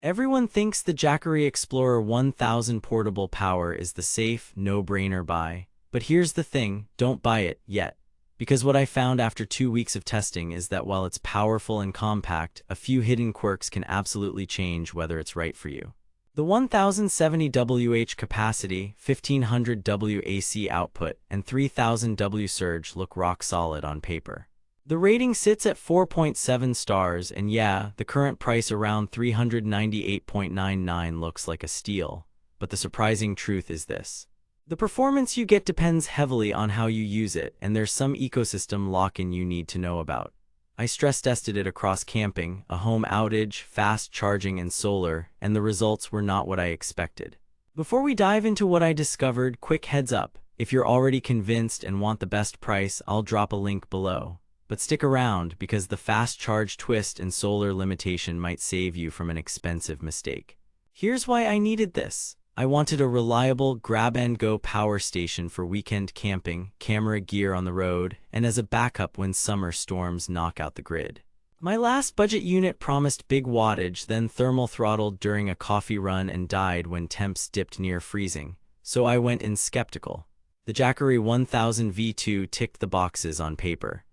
Everyone thinks the Jackery Explorer 1000 portable power is the safe, no-brainer buy. But here's the thing, don't buy it yet. Because what I found after 2 weeks of testing is that while it's powerful and compact, a few hidden quirks can absolutely change whether it's right for you. The 1070 Wh capacity, 1500 W AC output, and 3000 W surge look rock solid on paper. The rating sits at 4.7 stars, and yeah, the current price around $398.99 looks like a steal. But the surprising truth is this. The performance you get depends heavily on how you use it, and there's some ecosystem lock-in you need to know about. I stress-tested it across camping, a home outage, fast charging, and solar, and the results were not what I expected. Before we dive into what I discovered, quick heads up. If you're already convinced and want the best price, I'll drop a link below. But stick around, because the fast charge twist and solar limitation might save you from an expensive mistake. Here's why I needed this. I wanted a reliable grab-and-go power station for weekend camping, camera gear on the road, and as a backup when summer storms knock out the grid. My last budget unit promised big wattage, then thermal throttled during a coffee run and died when temps dipped near freezing, so I went in skeptical. The Jackery 1000 V2 ticked the boxes on paper.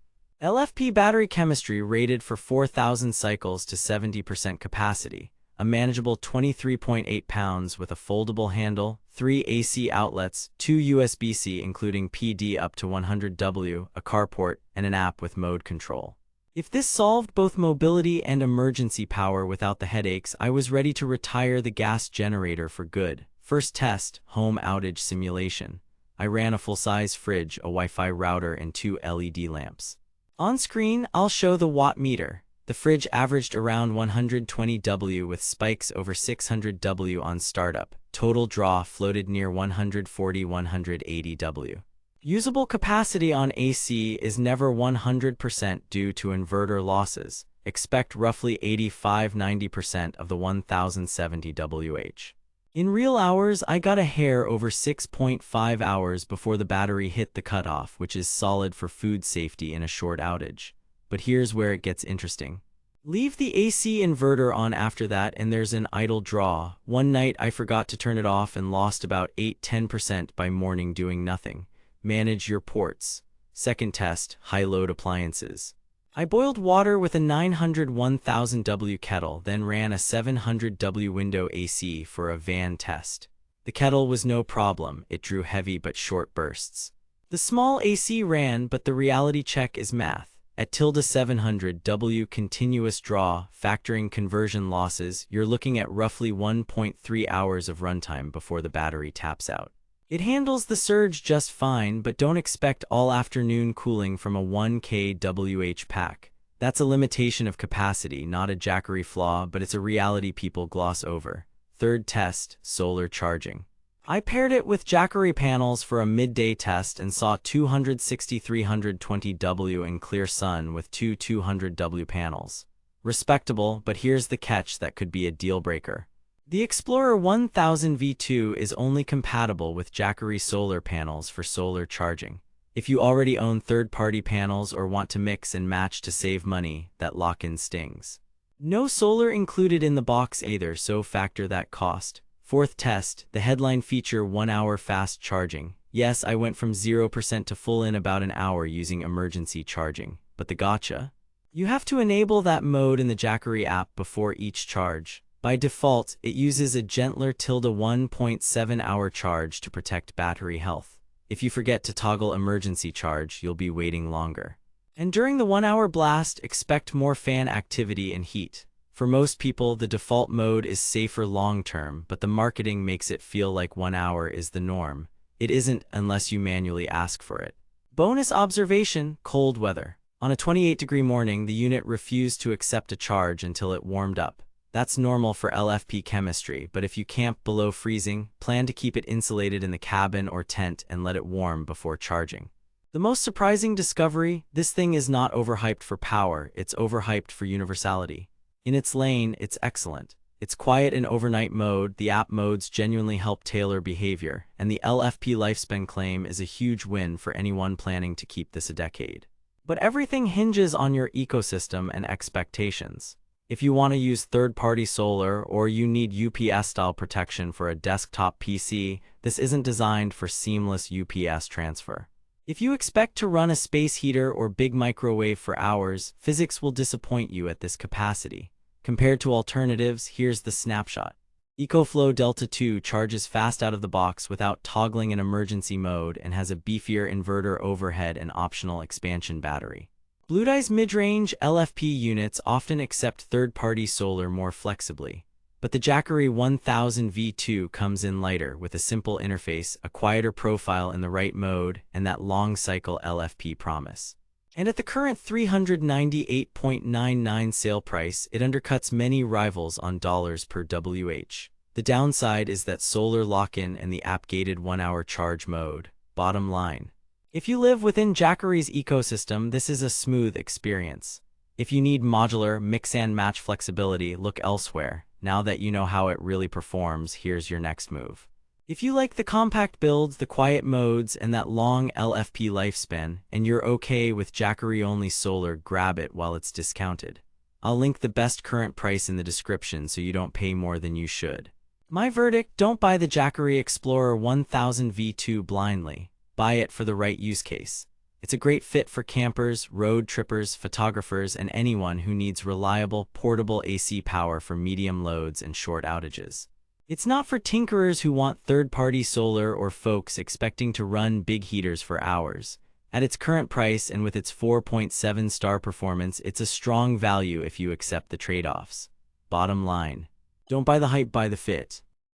LFP battery chemistry rated for 4,000 cycles to 70% capacity, a manageable 23.8 pounds with a foldable handle, 3 AC outlets, 2 USB-C including PD up to 100W, a carport, and an app with mode control. If this solved both mobility and emergency power without the headaches, I was ready to retire the gas generator for good. First test, home outage simulation. I ran a full-size fridge, a Wi-Fi router, and 2 LED lamps. On screen, I'll show the watt meter. The fridge averaged around 120 W with spikes over 600 W on startup. Total draw floated near 140-180 W. Usable capacity on AC is never 100% due to inverter losses. Expect roughly 85-90% of the 1070 Wh. In real hours, I got a hair over 6.5 hours before the battery hit the cutoff, which is solid for food safety in a short outage. But here's where it gets interesting. Leave the AC inverter on after that and there's an idle draw. One night I forgot to turn it off and lost about 8-10% by morning doing nothing. Manage your ports. Second test, high-load appliances. I boiled water with a 900 1000 W kettle, then ran a 700 W window AC for a van test. The kettle was no problem, it drew heavy but short bursts. The small AC ran, but the reality check is math. At ~700 W continuous draw, factoring conversion losses, you're looking at roughly 1.3 hours of runtime before the battery taps out. It handles the surge just fine, but don't expect all-afternoon cooling from a 1 kWh pack. That's a limitation of capacity, not a Jackery flaw, but it's a reality people gloss over. Third test, solar charging. I paired it with Jackery panels for a midday test and saw 260-320 W in clear sun with two 200 W panels. Respectable, but here's the catch that could be a deal-breaker. The Explorer 1000 V2 is only compatible with Jackery solar panels for solar charging. If you already own third-party panels or want to mix and match to save money, that lock-in stings. No solar included in the box either, so factor that cost. Fourth test, the headline feature 1-hour fast charging. Yes, I went from 0% to full in about an hour using emergency charging. But the gotcha? You have to enable that mode in the Jackery app before each charge. By default, it uses a gentler ~1.7-hour charge to protect battery health. If you forget to toggle emergency charge, you'll be waiting longer. And during the 1-hour blast, expect more fan activity and heat. For most people, the default mode is safer long-term, but the marketing makes it feel like 1 hour is the norm. It isn't unless you manually ask for it. Bonus observation, cold weather. On a 28-degree morning, the unit refused to accept a charge until it warmed up. That's normal for LFP chemistry, but if you camp below freezing, plan to keep it insulated in the cabin or tent and let it warm before charging. The most surprising discovery, this thing is not overhyped for power, it's overhyped for universality. In its lane, it's excellent. Its quiet and overnight mode, the app modes genuinely help tailor behavior, and the LFP lifespan claim is a huge win for anyone planning to keep this a decade. But everything hinges on your ecosystem and expectations. If you want to use third-party solar or you need UPS-style protection for a desktop PC, this isn't designed for seamless UPS transfer. If you expect to run a space heater or big microwave for hours, physics will disappoint you at this capacity. Compared to alternatives, here's the snapshot. EcoFlow Delta 2 charges fast out of the box without toggling an emergency mode and has a beefier inverter overhead and optional expansion battery. Bluedye's mid-range LFP units often accept third-party solar more flexibly, but the Jackery 1000 V2 comes in lighter with a simple interface, a quieter profile in the right mode, and that long-cycle LFP promise. And at the current $398.99 sale price, it undercuts many rivals on dollars per WH. The downside is that solar lock-in and the app-gated 1-hour charge mode. Bottom line. If you live within Jackery's ecosystem, this is a smooth experience. If you need modular, mix-and-match flexibility, look elsewhere. Now that you know how it really performs, here's your next move. If you like the compact builds, the quiet modes, and that long LFP lifespan, and you're okay with Jackery-only solar, grab it while it's discounted. I'll link the best current price in the description so you don't pay more than you should. My verdict: don't buy the Jackery Explorer 1000 V2 blindly. Buy it for the right use case. It's a great fit for campers, road trippers, photographers, and anyone who needs reliable, portable AC power for medium loads and short outages. It's not for tinkerers who want third-party solar or folks expecting to run big heaters for hours. At its current price and with its 4.7-star performance, it's a strong value if you accept the trade-offs. Bottom line: don't buy the hype, buy the fit.